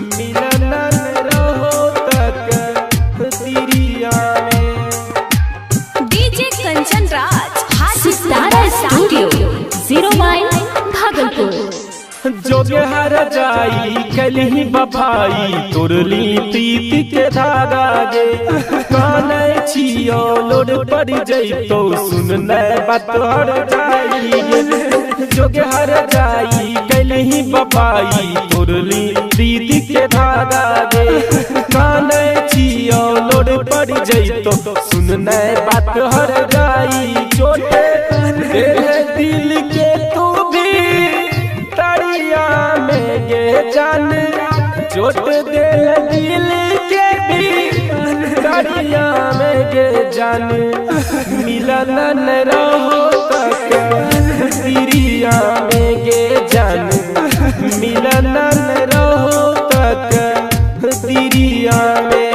मिलन रहो तक दिरिया में। डीजे कंचन राज सितारा स्टूडियो 0 माइल भागलपुर। जोगे हर जाई कलही बभाई तुरली प्रीति के धागा गे काने छियो लोड पड़ जइतो सुनने बात हर जाई गे। जोगे हर जाई कलही बभाई तुरली प्रीति के धागा गे काने छियो लोड पड़ जइतो सुनने बात हर जाई। चोटे दिल के तू भी तड़िया में गे जान चोट दे दिल के भी तड़िया में गे जान। मिलन रहो तक दिरिया में गे जान मिलन रहो तक दिरिया में।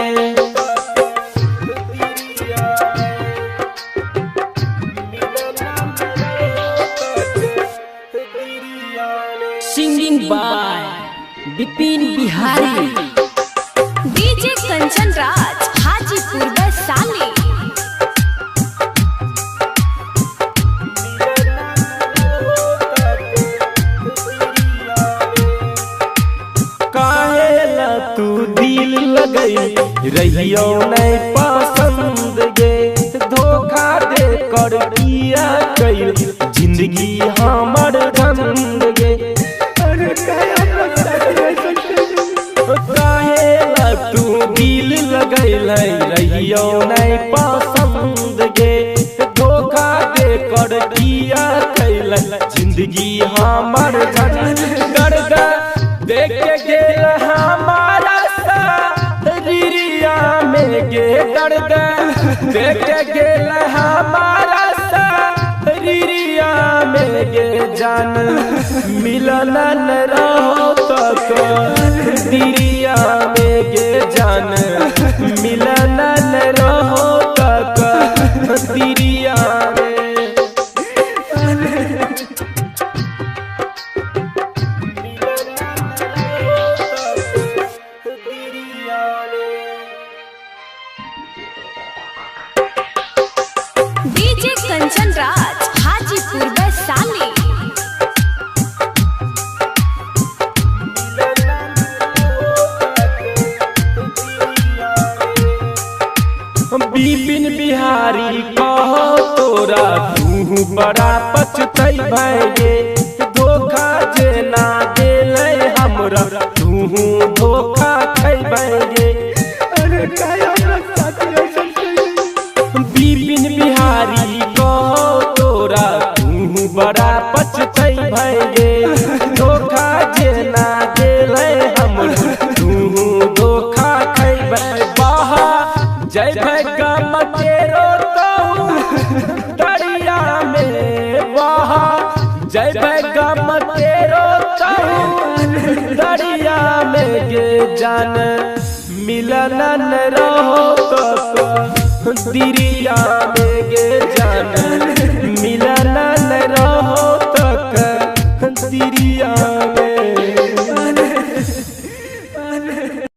Singing by Vipin Bihari. DJ Kanchan Raj Hajipur Vaishali. काहेला तू दिल लगई रहियो नहीं पसंद गे धोखा दे कर किया कई जिंदगी हमर झंड गे। काहेला तू दिल लगैल रहियो नहीं पसंद गे धोखा दे कर किया कैल जिंदगी हमर झंड देख के गेल हमारा शरीरिया में गे दर्द देख के गेल हमारा शरीरिया में गे जान। मिलन रहो तक दिरिया में गे जान मिलन रहो तक दिरिया में। डीजे कंचन राज हाजीपुर वैशाली। विपिन बिहारी कहो तोरा तू बड़ा पछतई भगे धोखा जेना देले हमरा तू धोखा खैबगे। विपिन बिहारी कहो तोरा तू बड़ा पछतई भगे धोखा जेना देले हमरा तू धोखा खैबगे। बाहा जय गम तेरो दरिया में बहा जय गम तेरो दरिया में गे जान। मिलन रहो तो दिरिया